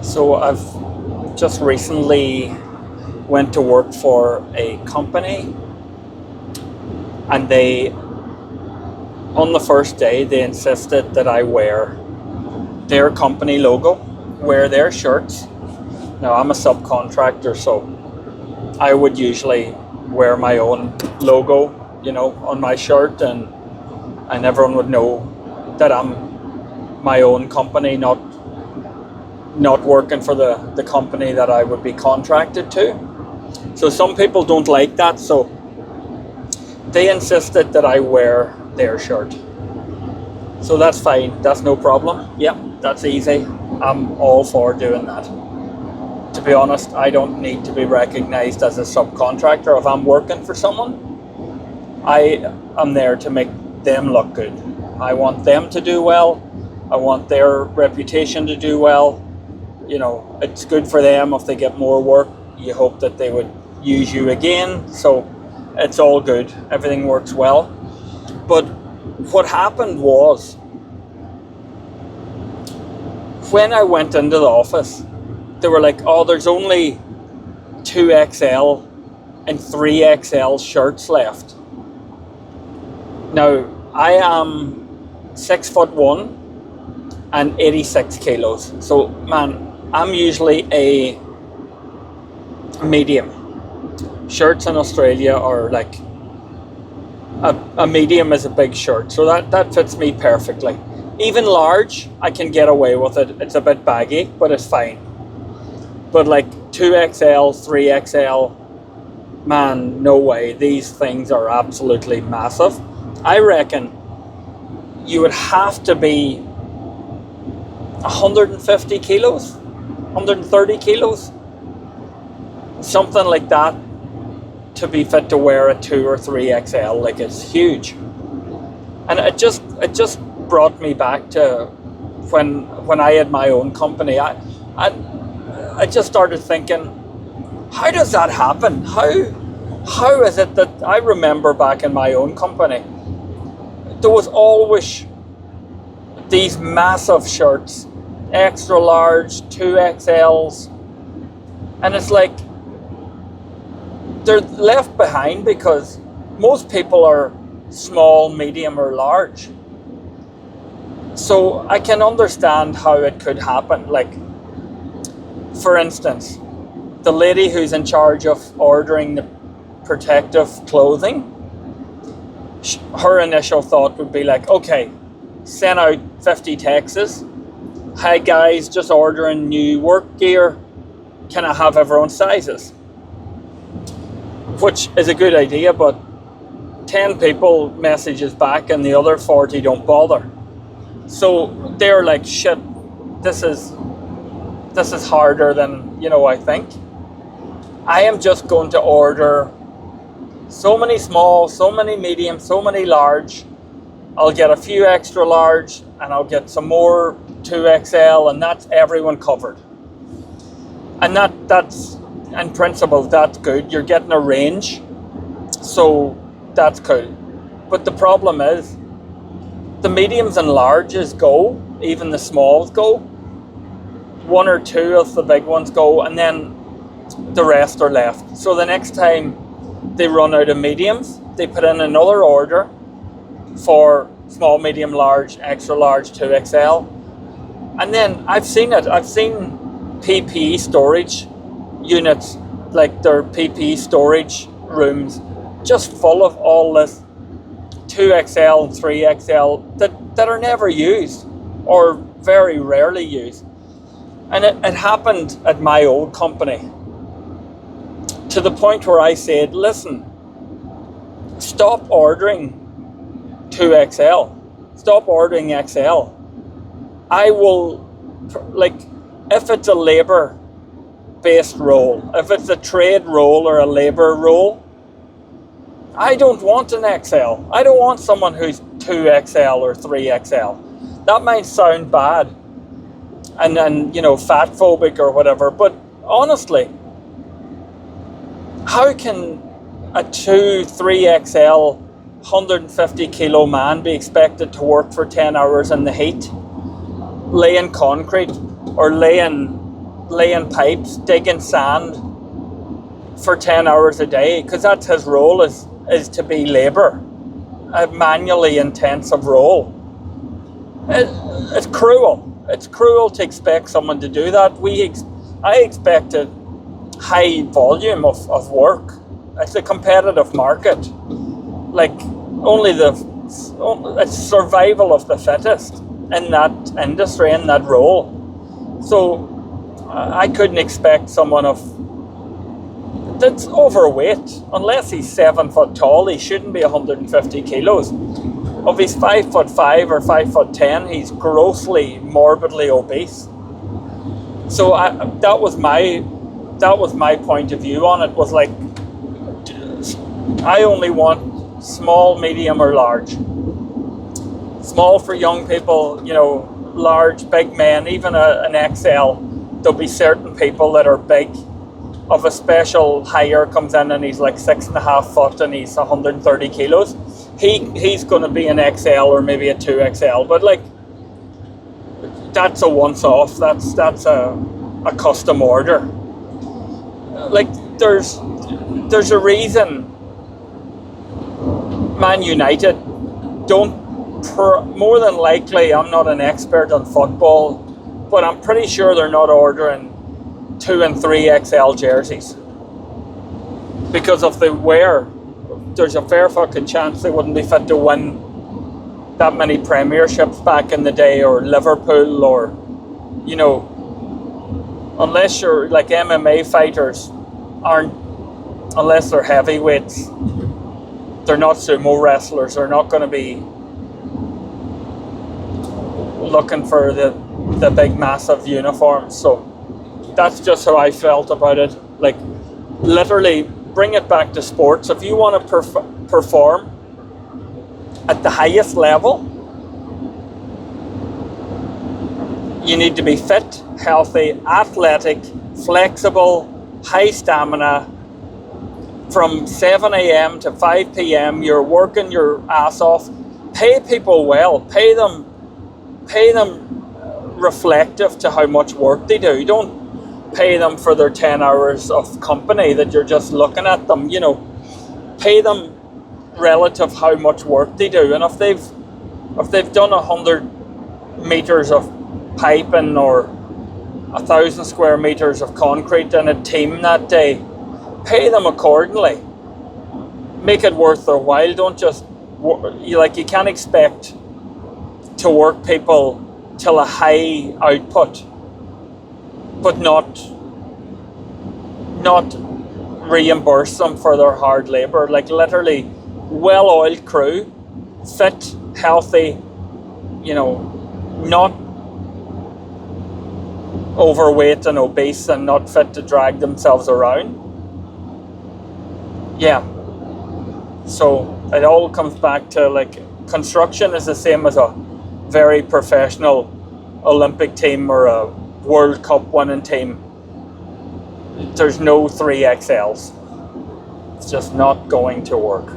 So I've just recently went to work for a company, and they, on the first day, they insisted that I wear their company logo, wear their shirts. Now I'm a subcontractor, so I would usually wear my own logo, on my shirt, and everyone would know that I'm my own company, not working for the company that I would be contracted to. So some people don't like that, so they insisted that I wear their shirt. So that's fine, that's no problem. Yeah, that's easy. I'm all for doing that. To be honest, I don't need to be recognized as a subcontractor. If I'm working for someone, I am there to make them look good. I want them to do well. I want their reputation to do well. It's good for them if they get more work. You hope that they would use you again. So it's all good. Everything works well. But what happened was, when I went into the office, they were like, oh, there's only 2XL and 3XL shirts left. Now, I am 6'1" and 86 kilos. So, man, I'm usually a medium. Shirts in Australia are like, a medium is a big shirt. So that fits me perfectly. Even large, I can get away with it. It's a bit baggy, but it's fine. But like 2XL, 3XL, man, no way. These things are absolutely massive. I reckon you would have to be 150 kilos, 130 kilos, something like that, to be fit to wear a 2 or 3XL. Like, it's huge. And it just brought me back to when I had my own company. I just started thinking, how does that happen? How is it that I remember back in my own company, there was always these massive shirts, extra large, 2XLs, and it's like they're left behind because most people are small, medium, or large. So I can understand how it could happen. Like, for instance, the lady who's in charge of ordering the protective clothing, her initial thought would be like, okay, send out 50 texts. Hi guys, just ordering new work gear. Can I have everyone's sizes? Which is a good idea, but 10 people messages back and the other 40 don't bother. So they're like, shit, this is harder than, I think. I am just going to order so many small, so many medium, so many large. I'll get a few extra large and I'll get some more 2XL, and that's everyone covered. And that's, in principle, that's good. You're getting a range, so that's cool. But the problem is, the mediums and larges go, even the smalls go. 1 or 2 of the big ones go, and then the rest are left. So the next time they run out of mediums, they put in another order for small, medium, large, extra large, 2XL. And then I've seen PPE storage units, like their PPE storage rooms, just full of all this 2XL and 3XL that are never used or very rarely used. And it happened at my old company, to the point where I said, listen, stop ordering 2XL, stop ordering XL. I will, like, if it's a labor-based role, if it's a trade role or a labor role, I don't want an XL. I don't want someone who's 2XL or 3XL. That might sound bad and fat phobic or whatever, but honestly, how can a 3XL 150 kilo man be expected to work for 10 hours in the heat, laying concrete or laying laying pipes, digging sand for 10 hours a day, because that's his role, is to be labour, a manually intensive role. It's cruel. It's cruel to expect someone to do that. I expected high volume of work. It's a competitive market. Like, it's survival of the fittest in that industry, in that role. So I couldn't expect someone that's overweight. Unless he's 7 foot tall, he shouldn't be 150 kilos. If he's 5'5" or 5'10", he's grossly, morbidly obese. So that was my point of view on it. Was like, I only want small, medium, or large. Small for young people, large, big men, even an XL. There'll be certain people that are big. If a special hire comes in and he's like 6.5 foot and he's 130 kilos, he's going to be an XL or maybe a 2XL. But like, that's a once-off. That's a custom order. Like, there's a reason Man United don't. More than likely, I'm not an expert on football, but I'm pretty sure they're not ordering 2 and 3XL jerseys, because if they were, there's a fair fucking chance they wouldn't be fit to win that many premierships back in the day, or Liverpool, or unless you're like MMA fighters aren't, unless they're heavyweights, they're not sumo wrestlers. They're not going to be looking for the big massive uniforms. So that's just how I felt about it. Like, literally, bring it back to sports. If you want to perform at the highest level, you need to be fit, healthy, athletic, flexible, high stamina. From 7 a.m. to 5 p.m, you're working your ass off. Pay people well. Pay them reflective to how much work they do. You don't pay them for their 10 hours of company that you're just looking at them. Pay them relative how much work they do. And if they've done 100 meters of piping or 1,000 square meters of concrete in a team that day, pay them accordingly. Make it worth their while. Don't just you can't expect to work people till a high output, but not reimburse them for their hard labour. Like, literally, well-oiled crew, fit, healthy, not overweight and obese and not fit to drag themselves around. Yeah. So it all comes back to, like, construction is the same as a very professional Olympic team or a World Cup winning team. There's no 3XLs. It's just not going to work.